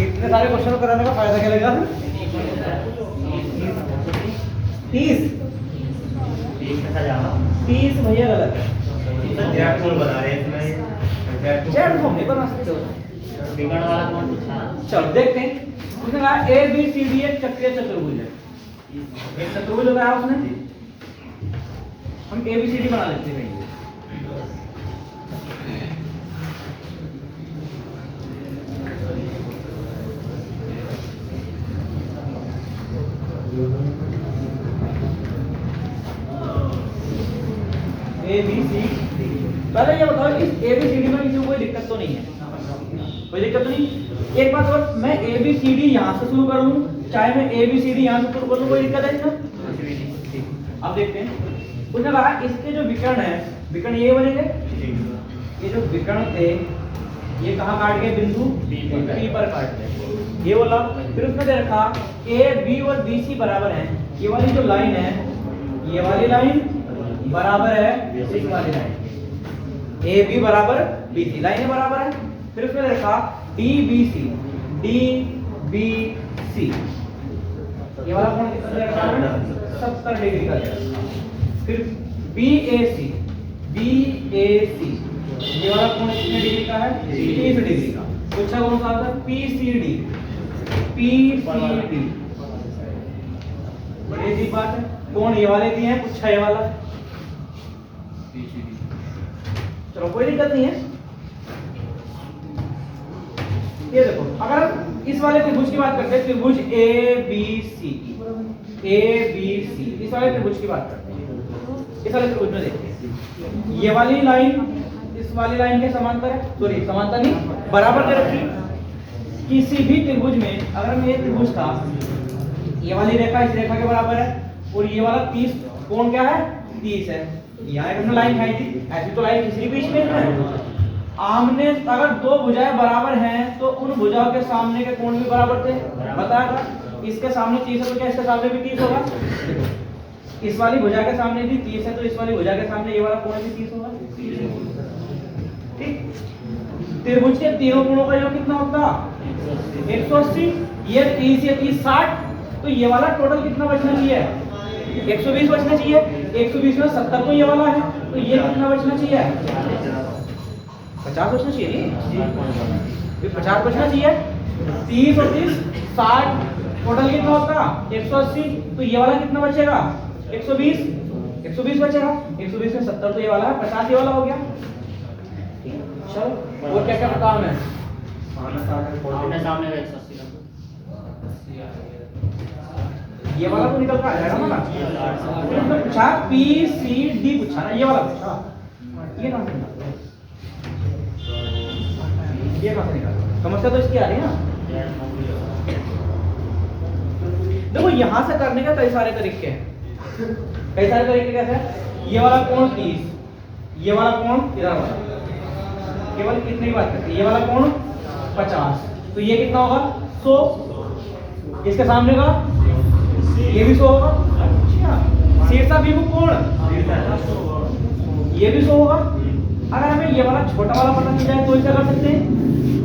इतने सारे क्वेश्चन कराने का फायदा क्या लगेगा? 30 30 भैया गलत है। जेड कौन बना रहे हैं इसमें? जेड को नहीं बना सकते हो। चलो देखते हैं। उसने कहा ए बी सी डी एक चक्रीय चतुर्भुज है। एक चतुर्भुज लगाया उसने, हम ए बी सी डी बना लेते हैं। A B C D. पहले ये बताओ इस ए बी सी डी में किसी को कोई दिक्कत तो नहीं है? कोई दिक्कत तो नहीं। एक बात और, मैं ए बी सी डी यहाँ से शुरू कर लूँ, चाहे मैं ए बी सी डी यहाँ से शुरू कर लूँ, कोई दिक्कत है इसमें? अब देखते हैं। उसने कहा इसके जो विकर्ण है, विकर्ण ये बनेंगे। ये जो विकर्ण थे ये कहाँ काट गए? बिंदु पी पर काट गए, ये बोला। फिर उसने दे रखा ए बी और बी सी बराबर है। ये वाली जो लाइन है, ये वाली लाइन बराबर है इस वाली लाइन। ए बी बराबर बी सी, लाइनें बराबर है। फिर उसने रखा D B C, D B C, ये वाला कोण कितना दे रखा है? 70 डिग्री का दे रखा। फिर बी ए सी, बी ए सी, ये वाला कोण कितने डिग्री का है? 30 डिग्री का। पूछा कौन सा आता है? P C D, P C D. बड़ी अजीब बात है, कोण ये वाले दिए हैं, पूछा ये वाला। चलो कोई दिक्कत नहीं है। ये देखो, अगर इस वाले त्रिभुज की बात करते हैं, त्रिभुज ए बी सी, ए बी सी, इस वाले त्रिभुज की बात करते हैं। इस वाले त्रिभुज में देखते हैं, ये वाली लाइन इस वाली लाइन के समांतर है, सॉरी समांतर नहीं, बराबर दे रखी। किसी भी त्रिभुज में अगर मैं ये त्रिभुज था, ये वाली रेखा इस रेखा के बराबर है, और ये वाला 30 कोण क्या है? 30 है। यहाँ एक हमने लाइन खाई थी, ऐसी तो लाइन किसी बीच में है। आमने अगर दो भुजाएं बराबर हैं तो उन भुजाओं के सामने के कोण भी बराबर थे, बताया। इसके सामने 30 है तो क्या इसके सामने भी 30 होगा? इस वाली भुजा के सामने भी 30 है तो इस वाली भुजा के सामने ये वाला कोण भी 30 होगा। ठीक। त्रिभुज के तीनों कोणों का योग कितना होगा? 180। ये 30, ये 30, 60। तो ये वाला टोटल कितना बचना चाहिए? 120 बचना चाहिए। 120 में 70 तो ये वाला है, तो ये कितना बचना चाहिए? 50 बचना चाहिए। नहीं, 50 बचना चाहिए। 30 और 30 60, टोटल कितना होगा? 180। तो ये वाला कितना बचेगा? 120 बचेगा। 120 में 70 तो ये वाला है, 50 ये वाला हो गया। चलो और क्या क्या बताओ मैं? ये वाला तो निकल कर आ जाएगा ना। पूछा पी सी डी, पूछा ना ये वाला पूछा। ये कहां से निकला? ये कहां से निकला? समस्या तो इसकी आ रही है ना। देखो यहां से करने का कई सारे तरीके हैं। कई सारे तरीके कैसे हैं? ये वाला कोण 30, ये वाला कोण इधर वाला, केवल कितने की बात करते हैं? ये वाला कोण 50, तो ये कितना होगा? 100। इसके सामने का ये भी 100 होगा। अच्छा, शीर्षा बिंदु कोण ये भी 100 होगा। अगर हमें ये वाला छोटा वाला पता चल जाए तो इसे कर सकते हैं,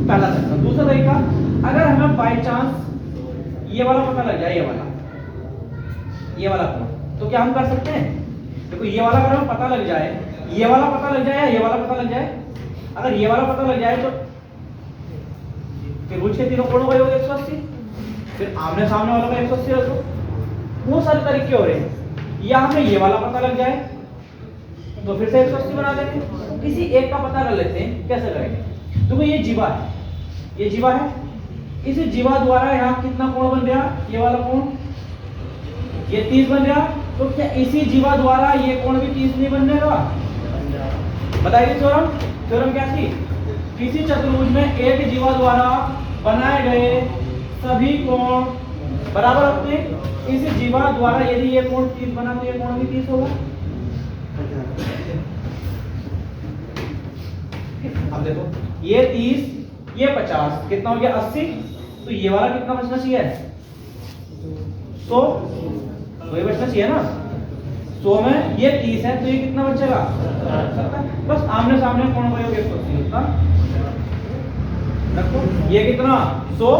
पहला तरीका। दूसरा तरीका, अगर हमें बाय चांस ये वाला पता लग जाए, ये वाला कोण, तो क्या हम कर सकते हैं? देखो ये वाला अगर हमें पता लग जाए, ये वाला पता लग जाए, ये वाला पता लग जाए। अगर ये वाला पता लग जाए तो त्रिभुज के तीनों कोणों का योग 180, फिर आमने सामने वालों का 180 रख दो। बहुत सारे तरीके हो रहे हैं। या हमें ये वाला पता लग जाए तो फिर से 180 बना देंगे। किसी एक का पता कर लेते हैं, कैसे करेंगे? देखो ये जीवा है, ये जीवा है। इस जीवा द्वारा यहाँ कितना कोण बन गया? ये वाला कोण, ये 30 बन गया। तो क्या इसी जीवा द्वारा ये कोण भी 30 नहीं बनेगा? बताइए थ्योरम क्या थी? किसी चतुर्भुज में एक जीवा द्वारा बनाए गए सभी कोण बराबर होते हैं। इस जीवा द्वारा यदि ये कोण 30 बना तो ये कोण भी 30 होगा। अब देखो ये 30, ये 50, कितना हो गया? 80। तो ये वाला कितना बचना चाहिए? 100, वही बचना चाहिए ना। 100 में ये 30 है तो ये कितना बचेगा? 70। बस आमने सामने कोण का योग 180 होता। रखो ये कितना? 100,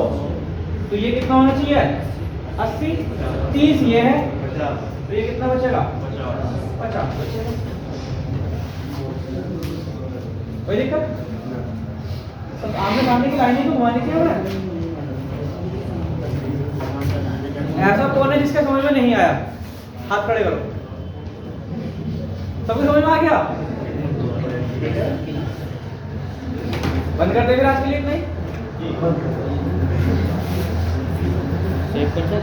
तो ये कितना होना चाहिए? 80। 30 ये है, 50। तो ये कितना बचेगा? 50। कोई दिक्कत? सब आमने सामने की लाइनें को घुमानी चाहिए हमें। ऐसा कौन है जिसका समझ में नहीं आया? हाथ खड़े करो। सबको समझ में आ गया? बंद कर दे फिर आज के लिए इतना ही। सेव कर दे।